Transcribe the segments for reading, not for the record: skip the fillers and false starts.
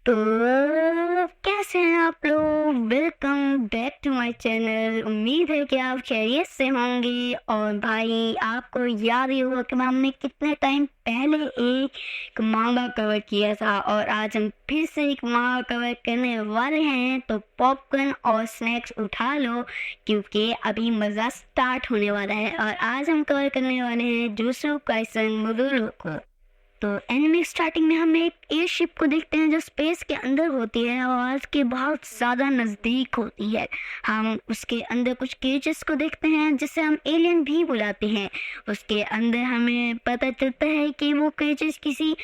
तो कैसे हैं आप लोग। Welcome back to my channel. उम्मीद है कि आप खैरियत से होंगे। और भाई आपको याद ही होगा कि हमने कितने टाइम पहले एक मांगा कवर किया था और आज हम फिर से एक मांगा कवर करने वाले हैं। तो पॉपकॉर्न और स्नैक्स उठा लो क्योंकि अभी मज़ा स्टार्ट होने वाला है। और आज हम कवर करने वाले हैं जुजुत्सु काइसन मोनोनोके को। तो एनिमे स्टार्टिंग में हम एक एयरशिप को देखते हैं जो स्पेस के अंदर होती है और अर्थ के बहुत ज़्यादा नज़दीक होती है। हम उसके अंदर कुछ क्रिएचर्स को देखते हैं जिसे हम एलियन भी बुलाते हैं। उसके अंदर हमें पता चलता है कि वो क्रिएचर्स किसी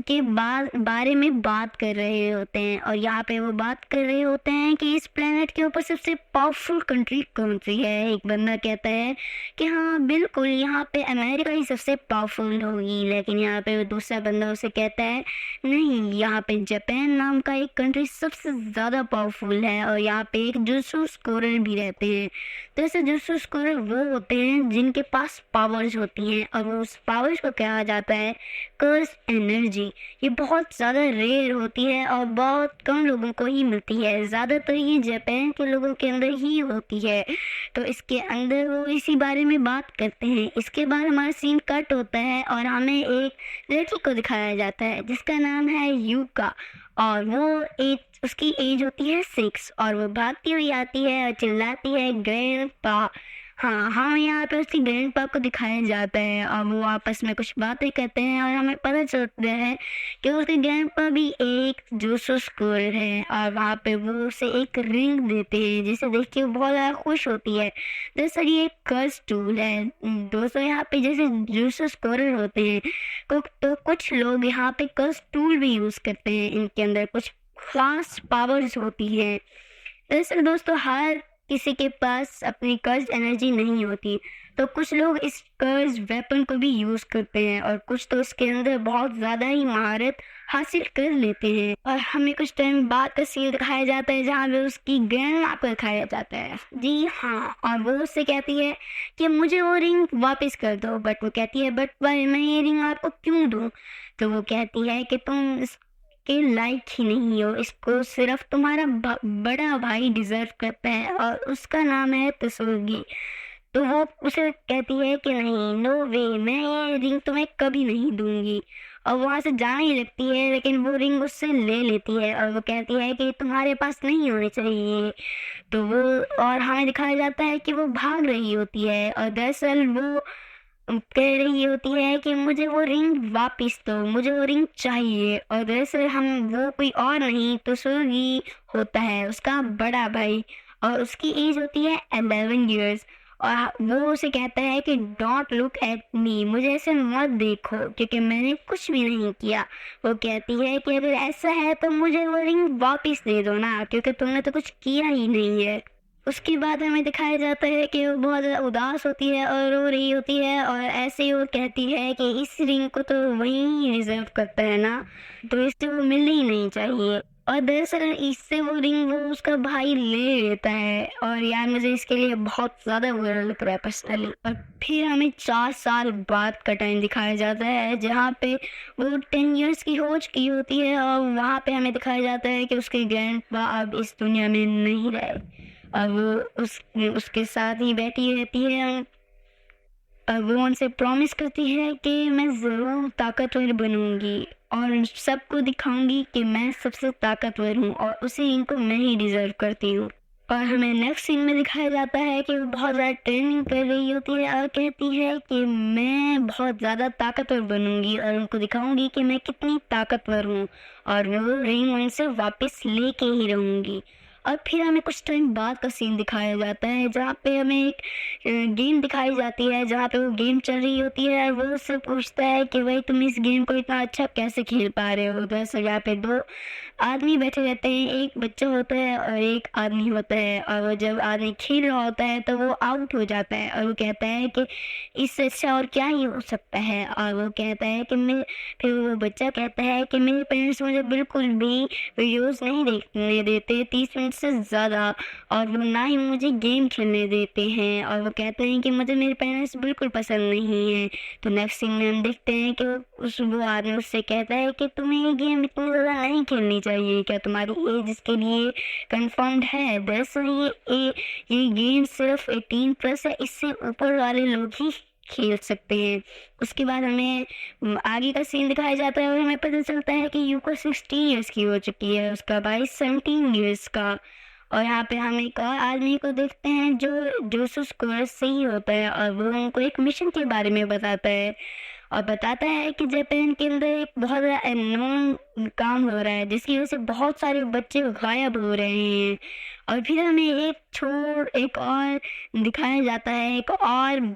के बारे में बात कर रहे होते हैं और यहाँ पे वो बात कर रहे होते हैं कि इस प्लेनेट के ऊपर सबसे पावरफुल कंट्री कौन सी है। एक बंदा कहता है कि हाँ बिल्कुल यहाँ पे अमेरिका ही सबसे पावरफुल होगी, लेकिन यहाँ पे दूसरा बंदा उसे कहता है नहीं, यहाँ पे जापान नाम का एक कंट्री सबसे ज़्यादा पावरफुल है और यहाँ पे एक जुजुत्सु स्कोरर भी रहते हैं। तो ऐसे जुजुत्सु स्कोरर वो होते हैं जिनके पास पावर्स होती हैं और उस पावर्स को कहा जाता है कर्स एनर्जी। ये बहुत ज़्यादा रेयर होती है और बहुत कम लोगों को ही मिलती है। ज़्यादातर ये जापान के लोगों के अंदर ही होती है। तो इसके अंदर वो इसी बारे में बात करते हैं। इसके बाद हमारा सीन कट होता है और हमें एक लड़की को दिखाया जाता है जिसका नाम है यूका। और वो उसकी एज होती है 6 और वो भागती हुई आती है और चिल्लाती है ग्रैंडपा। हाँ हाँ, यहाँ पे उसकी ग्रैंडपा को दिखाया जाता है और वो आपस में कुछ बातें करते हैं और हमें पता चलता है कि उसके ग्रैंडपा भी एक जुजुत्सु स्कूलर है और वहाँ पे वो उसे एक रिंग देते हैं जिसे देख के वो बहुत ज़्यादा खुश होती है। दरअसल ये एक कर्स टूल है दोस्तों। यहाँ पे जैसे जुजुत्सु स्कूलर होते हैं तो कुछ लोग यहाँ पे कर्स टूल भी यूज़ करते हैं। इनके अंदर कुछ खास पावर्स होती हैं। दरअसल दोस्तों हर किसी के पास अपनी कर्ज एनर्जी नहीं होती, तो कुछ लोग इस कर्ज वेपन को भी यूज़ करते हैं और कुछ तो इसके अंदर बहुत ज़्यादा ही महारत हासिल कर लेते हैं। और हमें कुछ टाइम बाद का सीन दिखाया जाता है जहाँ पे उसकी ग्रैंडमा को दिखाया जाता है। जी हाँ, और वो उससे कहती है कि मुझे वो रिंग वापस कर दो। बट वो कहती है बट भाई मैं ये रिंग आपको क्यों दूँ। तो वो कहती है कि तुम के लायक ही नहीं हो, इसको सिर्फ तुम्हारा बड़ा भाई डिजर्व करता है और उसका नाम है तसुगी। तो वो उसे कहती है कि नहीं, नो वे, मैं ये रिंग तुम्हें कभी नहीं दूंगी। और वहाँ से जाने ही लगती है लेकिन वो रिंग उससे ले लेती है और वो कहती है कि तुम्हारे पास नहीं होनी चाहिए। तो वो और हमें दिखाया जाता है कि वो भाग रही होती है और दरअसल वो कह रही होती है कि मुझे वो रिंग वापस दो, मुझे वो रिंग चाहिए। और दरअसल हम वो कोई और नहीं तो सुगी होता है, उसका बड़ा भाई, और उसकी एज होती है 11 ईयर्स। और वो उसे कहता है कि डोंट लुक एट मी, मुझे ऐसे मत देखो क्योंकि मैंने कुछ भी नहीं किया। वो कहती है कि अगर ऐसा है तो मुझे वो रिंग वापस दे दो ना, क्योंकि तुमने तो कुछ किया ही नहीं है। उसके बाद हमें दिखाया जाता है कि वो बहुत ज़्यादा उदास होती है और रो रही होती है और ऐसे ही वो कहती है कि इस रिंग को तो वही रिजर्व करता है ना, तो इससे वो मिलनी ही नहीं चाहिए। और दरअसल इससे वो रिंग वो उसका भाई ले लेता है और यार मुझे इसके लिए बहुत ज़्यादा बुरा लग रहा है पर्सनली। और फिर हमें 4 साल बाद का टाइम दिखाया जाता है जहाँ पे वो 10 इयर्स की हो चुकी होती है और वहाँ पे हमें दिखाया जाता है कि उसके ग्रैंडपा अब इस दुनिया में नहीं रहे और वो उसके साथ ही बैठी रहती है। और वो उनसे प्रॉमिस करती है कि मैं ज़रूर ताकतवर बनूंगी और सबको दिखाऊंगी कि मैं सबसे ताकतवर हूँ और उसी इनको मैं ही डिज़र्व करती हूँ। और हमें नेक्स्ट सीन में दिखाया जाता है कि वो बहुत ज़्यादा ट्रेनिंग कर रही होती है और कहती है कि मैं बहुत ज़्यादा ताकतवर बनूंगी और उनको दिखाऊंगी कि मैं कितनी ताकतवर हूँ और वो रिंग उनसे वापस लेके ही रहूँगी। और फिर हमें कुछ टाइम बाद का सीन दिखाया जाता है जहाँ पे हमें एक गेम दिखाई जाती है जहाँ पे वो गेम चल रही होती है और वो उससे पूछता है कि भाई तुम इस गेम को इतना अच्छा कैसे खेल पा रहे हो। दरअसल यहाँ पे 2 आदमी बैठे रहते हैं, एक बच्चा होता है और एक आदमी होता है। और वो जब आदमी खेल रहा होता है तो वो आउट हो जाता है और वो कहता है कि इससे अच्छा और क्या ही हो सकता है। और वो कहता है कि फिर वो बच्चा कहता है कि मेरे पेरेंट्स मुझे बिल्कुल भी वीडियोज़ नहीं देखने देते, 30 मिनट से ज़्यादा, और वो ना ही मुझे गेम खेलने देते हैं, और वो कहते हैं कि मुझे मेरे पेरेंट्स बिल्कुल पसंद नहीं है। तो नेक्स्ट सीन में हम देखते हैं कि वो आदमी उससे कहता है कि तुम्हें ये गेम इतनी ज़्यादा नहीं खेलनी चाहिए, क्या तुम्हारी एज इसके लिए कंफर्म्ड है? दरअसल ये गेम सिर्फ 18+ है, इससे ऊपर वाले लोग ही खेल सकते हैं। उसके बाद हमें आगे का सीन दिखाया जाता है और हमें पता चलता है कि यूको 16 ईयर्स की हो चुकी है, उसका भाई 17 ईयर्स का। और यहाँ पे हम एक और आदमी को देखते हैं जो जोसूस कोरस से ही होता है, और वो उनको एक मिशन के बारे में बताता है, और बताता है कि जापान के अंदर एक बहुत ज़्यादा अननोन काम हो रहा है जिसकी वजह से बहुत सारे बच्चे गायब हो रहे हैं। और फिर हमें एक और दिखाया जाता है, एक और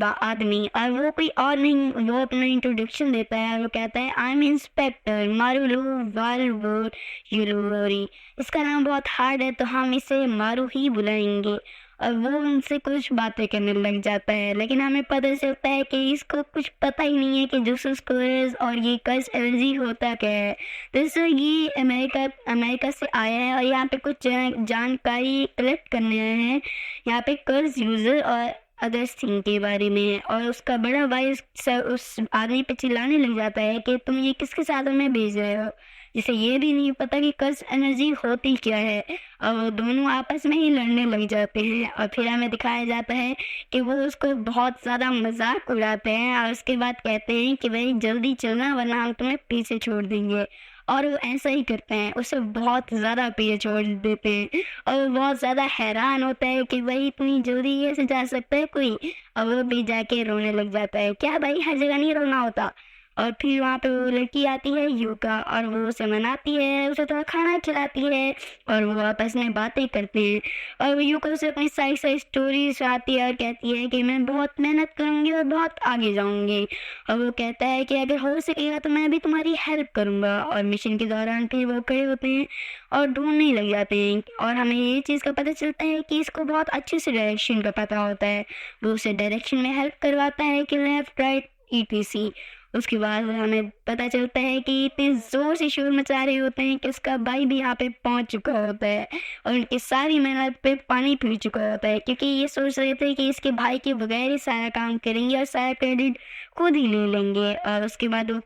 आदमी, और वो कोई और नहीं, वो अपना इंट्रोडक्शन देता है और वो कहता है आई एम इंस्पेक्टर मारुलू वालवोर यूरोरी। इसका नाम बहुत हार्ड है तो हम इसे मारू ही बुलाएंगे। और वो उनसे कुछ बातें करने लग जाता है, लेकिन हमें पता चलता है कि इसको कुछ पता ही नहीं है कि जोसूस कोरस और ये कर्स एनर्जी होता क्या है। तो ये अमेरिका से आया है और यहाँ पे कुछ जानकारी कलेक्ट करने आया है, यहाँ पे कर्स यूजर और अदर्स थिंग के बारे में। और उसका बड़ा भाई उस आदमी पे चिल्लाने लग जाता है कि तुम ये किसके साथ में भेज रहे हो, जिसे ये भी नहीं पता कि कर्स एनर्जी होती क्या है। और वो दोनों आपस में ही लड़ने लग जाते हैं, और फिर हमें दिखाया जाता है कि वो उसको बहुत ज़्यादा मजाक उड़ाते हैं और उसके बाद कहते हैं कि भाई जल्दी चलना वरना हम तुम्हें पीछे छोड़ देंगे। और वो ऐसा ही करते हैं, उसे बहुत ज़्यादा पीछे छोड़ देते हैं, और वो बहुत ज़्यादा हैरान होता है कि भाई इतनी जल्दी कैसे जा सकता है कोई। और वो भी जाके रोने लग जाता है, क्या भाई हर जगह नहीं रोना होता। और फिर वहाँ पे वो लड़की आती है यूका, और वो उसे मनाती है, उसे थोड़ा खाना खिलाती है, और वो आपस में बातें करते हैं। और वो यूका उसे अपनी सारी स्टोरी सुनाती है और कहती है कि मैं बहुत मेहनत करूँगी और बहुत आगे जाऊँगी। और वो कहता है कि अगर हो सकेगा तो मैं भी तुम्हारी हेल्प करूँगा। और मिशन के दौरान फिर वो खड़े होते हैं और ढूंढने लग जाते हैं, और हमें ये चीज़ का पता चलता है कि इसको बहुत अच्छे से डायरेक्शन का पता होता है। वो उसे डायरेक्शन में हेल्प करवाता है कि लेफ्ट राइट ETC। उसके बाद हमें पता चलता है कि इतने ज़ोर से शोर मचा रहे होते हैं कि उसका भाई भी यहाँ पे पहुँच चुका होता है, और उनकी सारी मेहनत पे पानी फिर चुका होता है, क्योंकि ये सोच रहे थे कि इसके भाई के बगैर ही सारा काम करेंगे और सारा क्रेडिट खुद ही ले लेंगे। और उसके बाद वो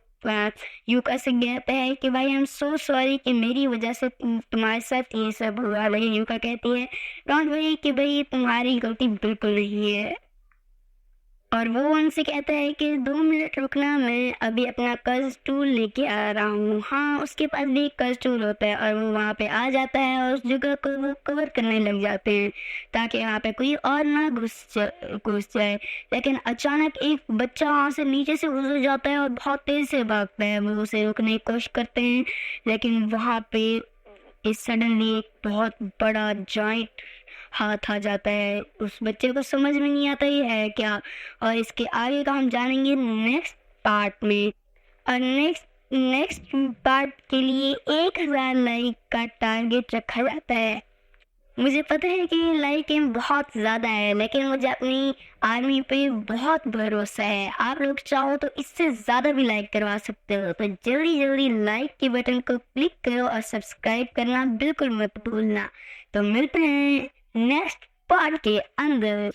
यूका से कहता है कि भाई आई एम सो सॉरी कि मेरी वजह से तुम्हारे साथ ये सब हुआ। लेकिन यूका कहती है डोंट वरी कि भाई तुम्हारी गलती बिल्कुल नहीं है। और वो उनसे कहता है कि 2 मिनट रुकना, मैं अभी अपना कर्ज टूल लेके आ रहा हूँ। हाँ, उसके पास भी एक कर्ज टूल होता है, और वो वहाँ पे आ जाता है और उस जगह को वो कवर करने लग जाते हैं ताकि वहाँ पे कोई और ना घुस जाए। लेकिन अचानक एक बच्चा वहाँ से नीचे से गुजर जाता है और बहुत तेज से भागता है। वो उसे रोकने की कोशिश करते हैं, लेकिन वहाँ पे सडनली एक बहुत बड़ा जॉइंट हाथ आ जाता है। उस बच्चे को समझ में नहीं आता ये है क्या, और इसके आगे का हम जानेंगे नेक्स्ट पार्ट में। और नेक्स्ट पार्ट के लिए 1000 लाइक का टारगेट रखा जाता है। मुझे पता है कि लाइक एम बहुत ज़्यादा है, लेकिन मुझे अपनी आर्मी पे बहुत भरोसा है। आप लोग चाहो तो इससे ज़्यादा भी लाइक करवा सकते हो, तो जल्दी लाइक के बटन को क्लिक करो और सब्सक्राइब करना बिल्कुल मत भूलना। तो मिलते हैं नेक्स्ट पार्ट के अंदर।